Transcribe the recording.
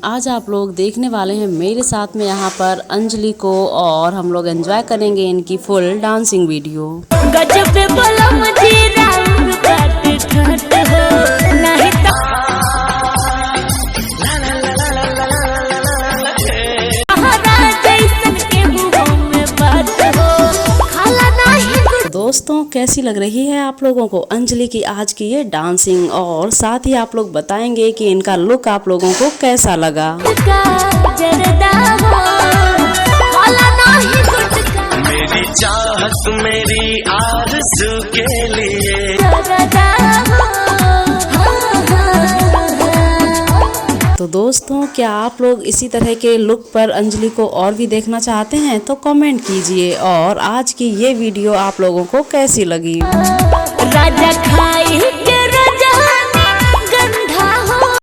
आज आप लोग देखने वाले हैं मेरे साथ में यहाँ पर अंजलि को, और हम लोग एंजॉय करेंगे इनकी फुल डांसिंग वीडियो। गजब बोलो मुझे राउंड काट ठाट हो नहीं तो जैसन के मुंह में बात हो खाला नहीं। दोस्तों कैसी लग रही है आप लोगों को अंजलि की आज की ये डांसिंग, और साथ ही आप लोग बताएंगे कि इनका लुक आप लोगों को कैसा लगा। मेरी चाहत मेरी आरज़ू के लिए। तो दोस्तों क्या आप लोग इसी तरह के लुक पर अंजलि को और भी देखना चाहते हैं तो कमेंट कीजिए, और आज की ये वीडियो आप लोगों को कैसी लगी। राजा खाई